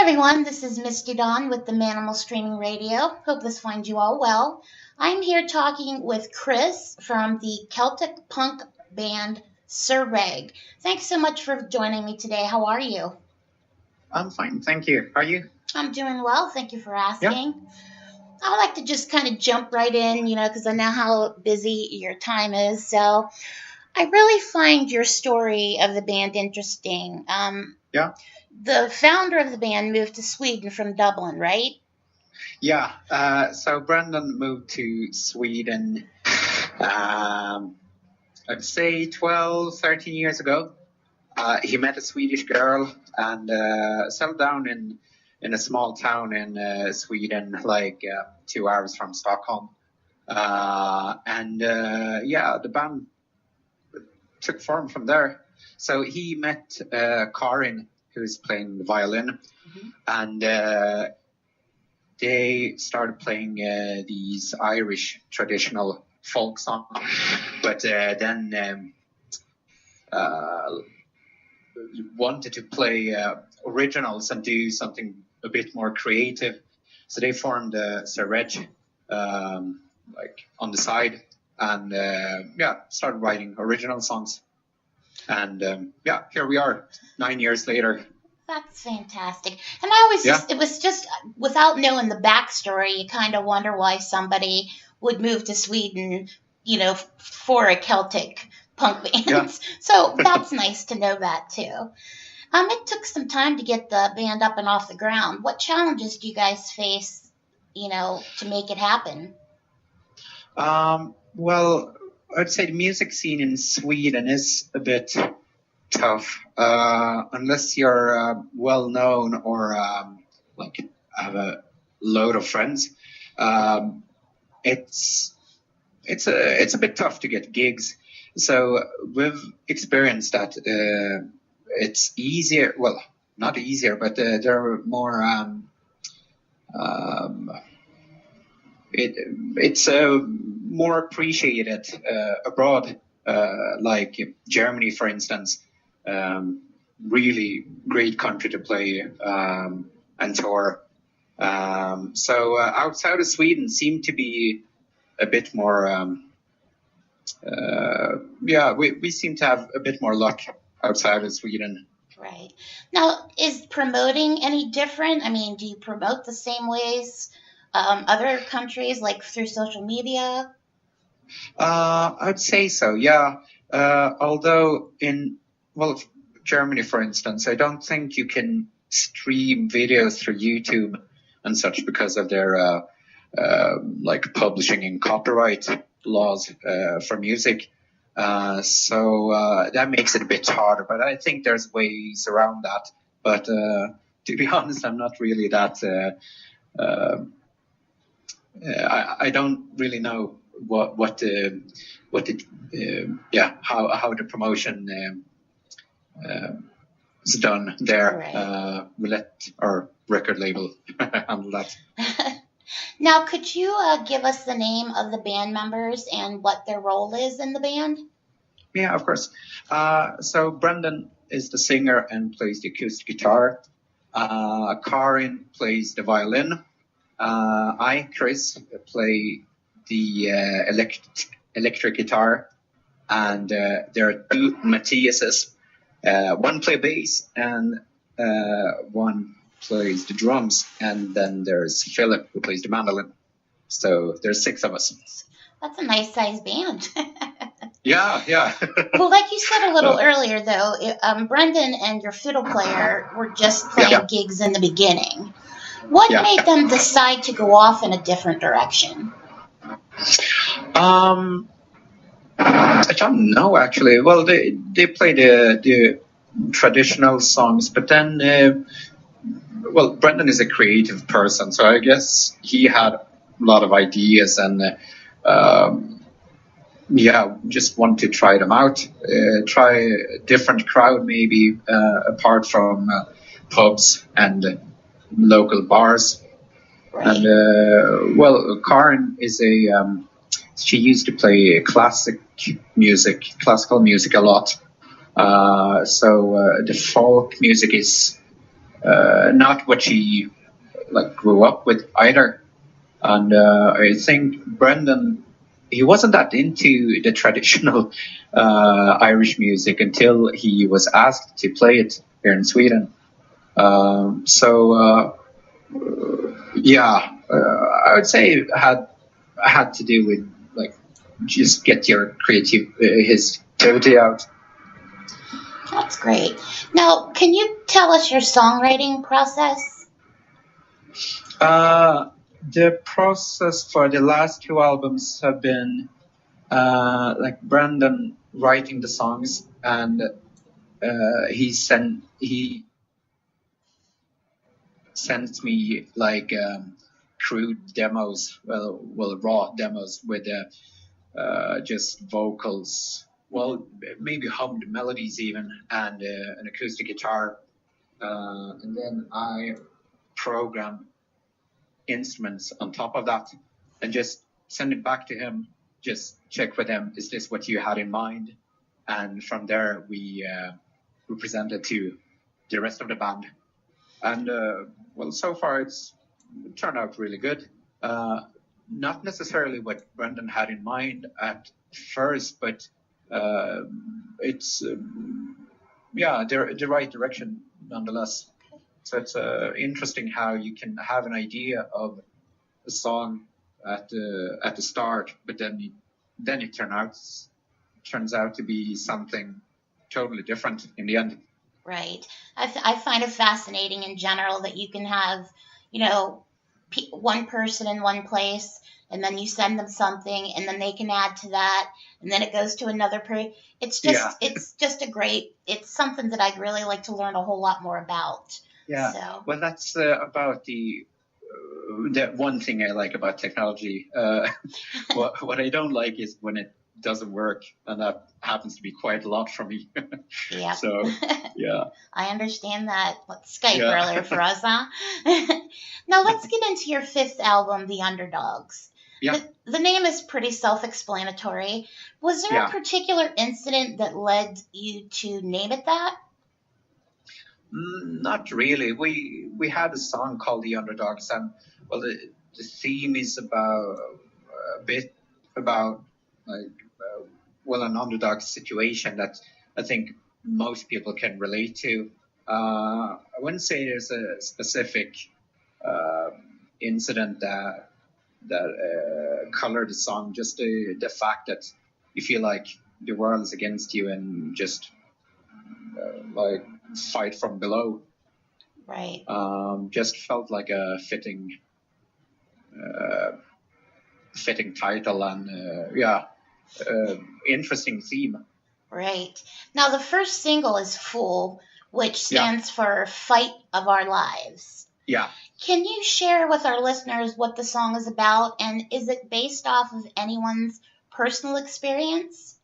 everyone, this is Misti-Dawn with the Manamal Streaming Radio. Hope this finds you all well. I'm here talking with Chris from the Celtic punk band Sir Reg. Thanks so much for joining me today. How are you? I'm fine, thank you. Are you? I'm doing well. Thank you for asking. Yeah. I like to just kind of jump right in, because I know how busy your time is. So I really find your story of the band interesting. Yeah. The founder of the band moved to Sweden from Dublin, right? Yeah. So Brendan moved to Sweden, I'd say 12, 13 years ago. He met a Swedish girl and settled down in a small town in Sweden, like 2 hours from Stockholm. The band took form from there. So he met Karin, who's playing the violin, and they started playing these Irish traditional folk songs, but then wanted to play originals and do something a bit more creative. So they formed Sir Reg, like on the side, and started writing original songs. And here we are 9 years later. That's fantastic. And I always it was just, without knowing the backstory, you kind of wonder why somebody would move to Sweden, for a Celtic punk band. Yeah. So that's nice to know that too. It took some time to get the band up and off the ground. What challenges do you guys face, to make it happen? Well, I'd say the music scene in Sweden is a bit tough, unless you're well known or have a load of friends. It's a bit tough to get gigs. So we've experienced that it's easier. Well, not easier, but there are more. It's more appreciated abroad, like Germany, for instance. Really great country to play and tour. So outside of Sweden seem to be a bit more. We seem to have a bit more luck outside of Sweden. Right. Now, is promoting any different? I mean, do you promote the same ways other countries, like through social media? I'd say so, yeah. Although Germany, for instance, I don't think you can stream videos through YouTube and such because of their publishing and copyright laws for music. So that makes it a bit harder, but I think there's ways around that. But to be honest, I'm not really that. I don't really know how the promotion is done there. Right. We'll let our record label handle that. Now, could you give us the name of the band members and what their role is in the band? Yeah, of course. So Brendan is the singer and plays the acoustic guitar. Karin plays the violin. I, Chris, play the electric guitar. And there are two Matthiases. One plays bass and one plays the drums, and then there's Philip who plays the mandolin. So there's 6 of us. That's a nice sized band. Yeah. Well, like you said a little earlier, though, Brendan and your fiddle player were just playing gigs in the beginning. What made them decide to go off in a different direction? I don't know, actually. Well, they play the traditional songs, but then Brendan is a creative person, so I guess he had a lot of ideas and just want to try them out, try a different crowd maybe apart from pubs and local bars. Right. And Karin is she used to play classical music a lot. So the folk music is not what she like grew up with either. And I think Brendan, he wasn't that into the traditional Irish music until he was asked to play it here in Sweden. Yeah, I would say it had to do with like just get your his creativity out. That's great. Now, can you tell us your songwriting process? The process for the last two albums have been like Brandon writing the songs, and he sends me like crude demos, well raw demos with just vocals, well maybe hummed melodies even, and an acoustic guitar, and then I program instruments on top of that and just send it back to him, just check with him, is this what you had in mind? And from there we present it to the rest of the band, and well, so far it's turned out really good. Not necessarily what Brendan had in mind at first, but it's yeah, the right direction nonetheless. So it's interesting how you can have an idea of a song at the start, but then it turns out to be something totally different in the end. Right. I find it fascinating in general that you can have, you know, one person in one place, and then you send them something, and then they can add to that, and then it goes to another person. It's just, it's just it's something that I'd really like to learn a whole lot more about. Yeah. So. Well, that's about the one thing I like about technology. What I don't like is when it doesn't work, and that happens to be quite a lot for me. Yeah. So, yeah. I understand that. Skype earlier for us, huh? Now let's get into your fifth album, The Underdogs. Yeah. The name is pretty self-explanatory. Was there a particular incident that led you to name it that? Not really. We had a song called The Underdogs, and well, the theme is about a bit about like well, an underdog situation that I think most people can relate to. I wouldn't say there's a specific incident that colored the song. Just the fact that you feel like the world is against you and just like fight from below. Right. Just felt like a fitting title, and interesting theme. Right. Now the first single is Fool, which stands for Fight of Our Lives. Yeah. Can you share with our listeners what the song is about, and is it based off of anyone's personal experience?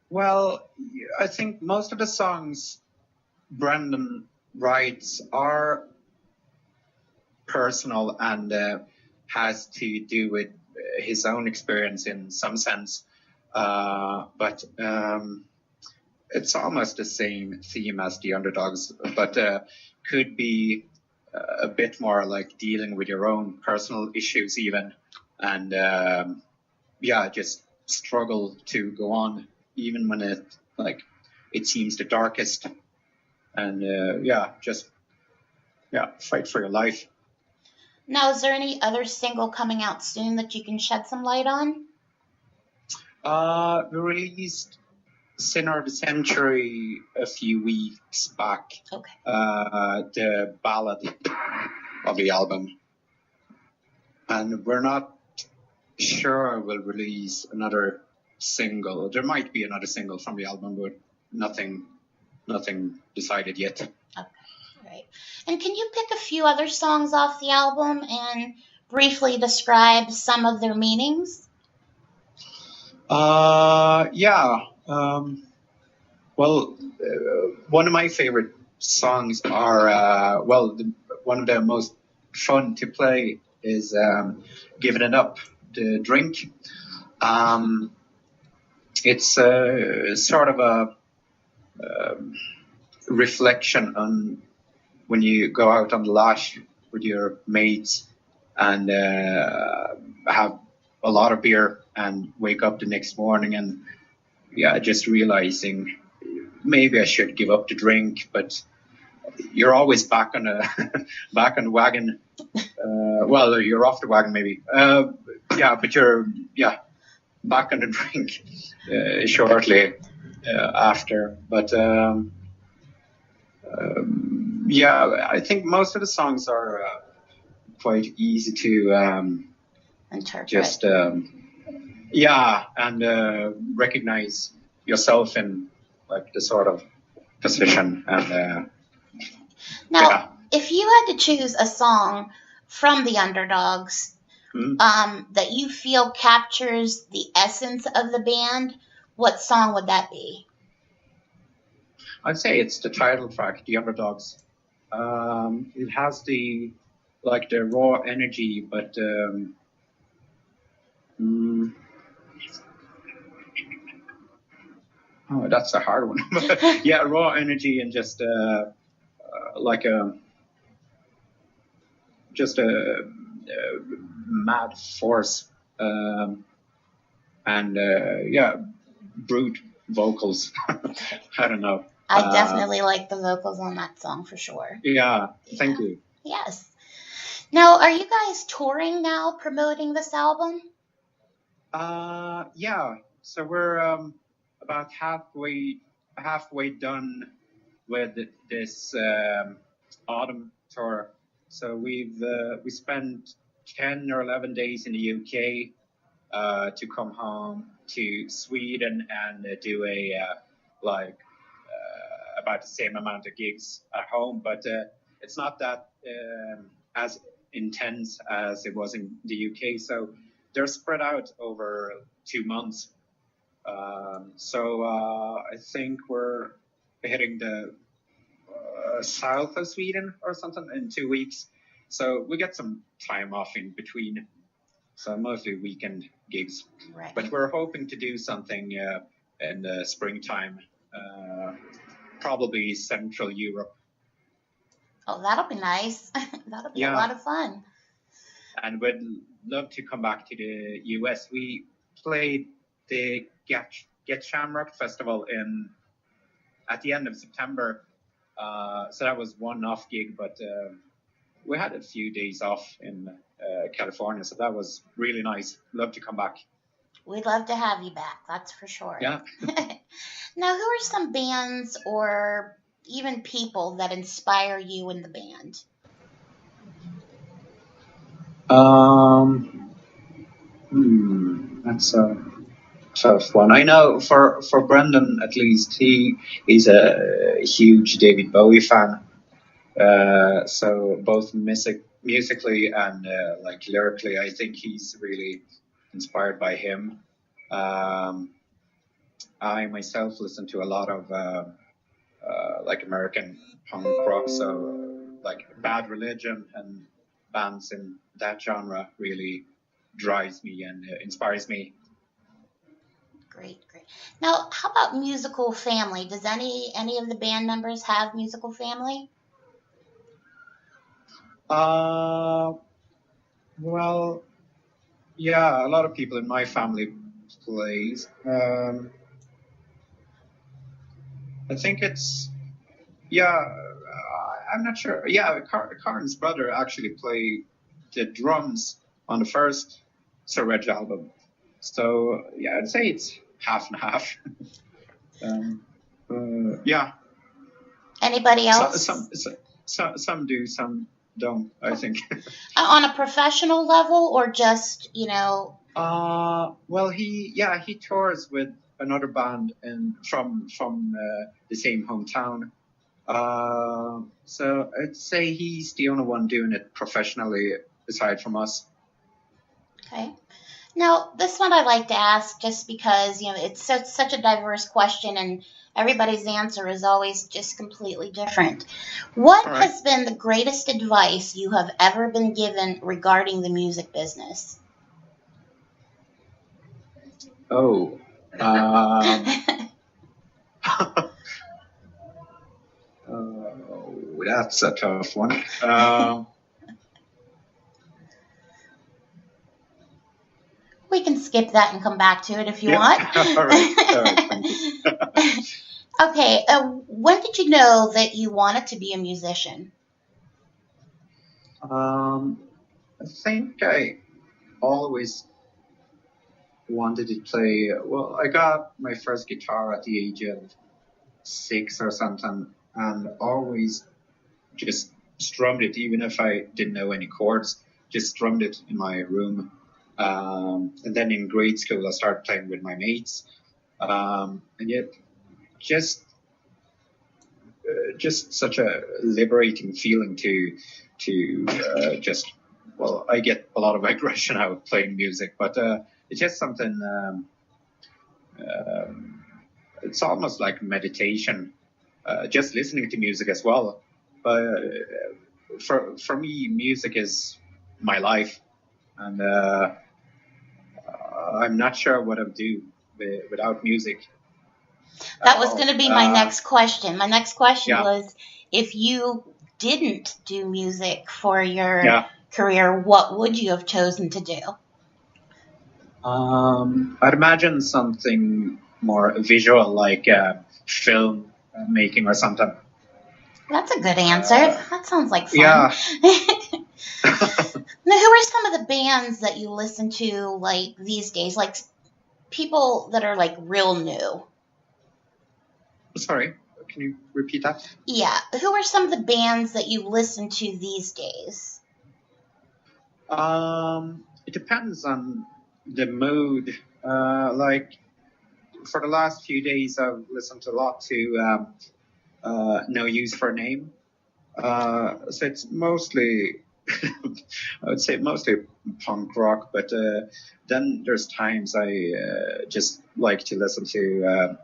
Well, I think most of the songs Brendan writes are personal and has to do with his own experience in some sense. But it's almost the same theme as The Underdogs, but could be a bit more like dealing with your own personal issues even, and just struggle to go on even when it seems the darkest, and fight for your life. Now, is there any other single coming out soon that you can shed some light on? We released Sinner of the Century a few weeks back. Okay. The ballad of the album. And we're not sure we'll release another single. There might be another single from the album, but nothing decided yet. Okay. Right. And can you pick a few other songs off the album and briefly describe some of their meanings? One of my favorite songs are, one of the most fun to play is Giving It Up, the drink. It's sort of reflection on when you go out on the lash with your mates and have a lot of beer and wake up the next morning and just realizing maybe I should give up the drink, but you're always back on the wagon. Well, you're off the wagon maybe. But you're back on the drink shortly after. But I think most of the songs are quite easy to interpret. Just recognize yourself in like the sort of position and. Now, if you had to choose a song from the Underdogs that you feel captures the essence of the band, what song would that be? I'd say it's the title track, The Underdogs. It has the raw energy, but that's a hard one. Raw energy and just mad force and brute vocals. I don't know. I definitely like the vocals on that song for sure. Thank you. Yes. Now, are you guys touring now, promoting this album? So we're about halfway done with this autumn tour. So we spent 10 or 11 days in the UK to come home to Sweden and do about the same amount of gigs at home, but it's not that as intense as it was in the UK. So they're spread out over 2 months. I think we're hitting the south of Sweden or something in 2 weeks. So we get some time off in between. So mostly weekend gigs. Right. But we're hoping to do something in the springtime, probably Central Europe. Oh, that'll be nice. That'll be a lot of fun. And we'd love to come back to the US. We played the Get Shamrock Festival at the end of September. So that was one-off gig, but we had a few days off in California, so that was really nice. Love to come back. We'd love to have you back, that's for sure. Yeah. Now, who are some bands or even people that inspire you in the band? That's a tough one. I know for Brendan, at least, he's a huge David Bowie fan. So both musically and lyrically, I think he's really inspired by him. I myself listen to a lot of American punk rock, so Bad Religion and bands in that genre really drives me and inspires me. Great. Now, how about musical family? Does any of the band members have musical family? Well, yeah, a lot of people in my family plays. I think it's, I'm not sure. Yeah, Karen's brother actually played the drums on the first Sir Reg album. So, I'd say it's half and half. Anybody else? Some do, some don't, I think. On a professional level or just, Well, he tours with another band from the same hometown. So I'd say he's the only one doing it professionally aside from us. Okay. Now, this one I like to ask just because, it's such a diverse question and everybody's answer is always just completely different. What has been the greatest advice you have ever been given regarding the music business? that's a tough one. We can skip that and come back to it if you want. All right, thank you. Okay, when did you know that you wanted to be a musician? I think I always wanted to play. Well, I got my first guitar at the age of 6 or something, and always just strummed it, even if I didn't know any chords. Just strummed it in my room. And then in grade school, I started playing with my mates, and yet just such a liberating feeling to just, well, I get a lot of aggression out of playing music, but it's just something. It's almost like meditation, just listening to music as well. But for me, music is my life, and I'm not sure what I'd do without music. That was going to be my next question. My next question Yeah. was, if you didn't do music for your career, what would you have chosen to do? I'd imagine something more visual, like film making or something. That's a good answer. That sounds like fun. Yeah. Now, who are some of the bands that you listen to, like, these days? Like, people that are, like, real new. Sorry, can you repeat that? Yeah. Who are some of the bands that you listen to these days? It depends on the mood. Like, for the last few days, I've listened a lot to No Use for a Name. So it's mostly, I would say mostly punk rock, but then there's times I just like to listen to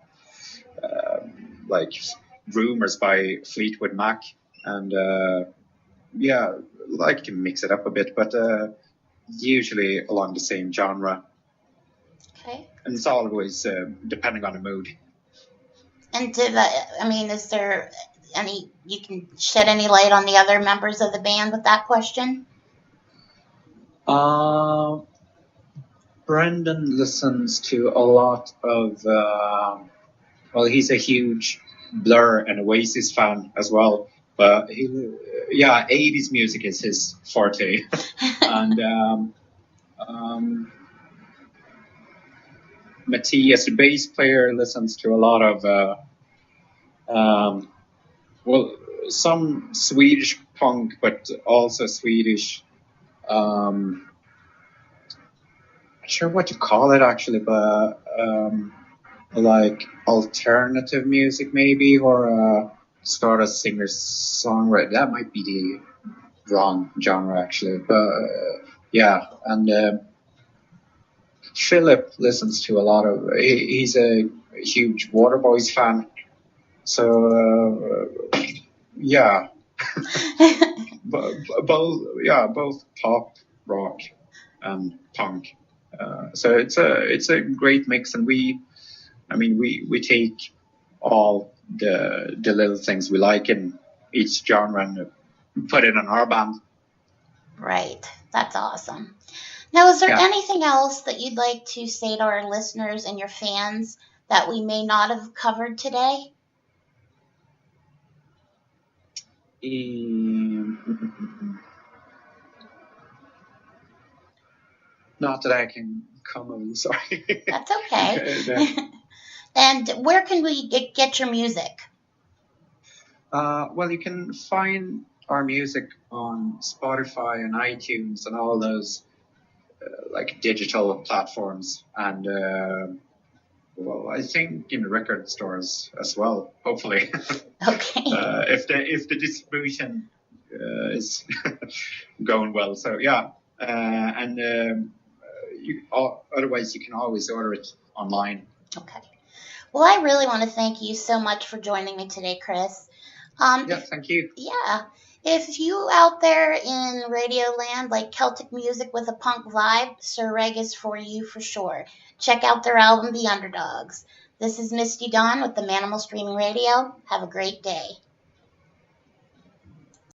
like Rumors by Fleetwood Mac, and like to mix it up a bit, but usually along the same genre. Okay. And it's always depending on the mood. And is there you can shed any light on the other members of the band with that question? Brendan listens to a lot of, he's a huge Blur and Oasis fan as well. But 80s music is his forte. And Matthias, the bass player, listens to a lot of, some Swedish punk, but also Swedish, not sure what to call it actually, but like alternative music maybe, or sort of singer-songwriter. That might be the wrong genre actually, but and Philip listens to a lot of. He's a huge Waterboys fan, so both pop, rock, and punk. So it's a great mix, and we take all the little things we like in each genre and put it in our band. Right. That's awesome. Now, is there anything else that you'd like to say to our listeners and your fans that we may not have covered today? Not that I can comment, sorry. That's okay. And where can we get your music? Well, you can find our music on Spotify and iTunes and all those like digital platforms, and I think in record stores as well, hopefully. Okay. If the distribution is going well, so otherwise you can always order it online. Okay. Well, I really want to thank you so much for joining me today, Chris. Thank you. Yeah. If you out there in Radio Land like Celtic music with a punk vibe, Sir Reg is for you for sure. Check out their album, The Underdogs. This is Misti-Dawn with the Manamal Streaming Radio. Have a great day.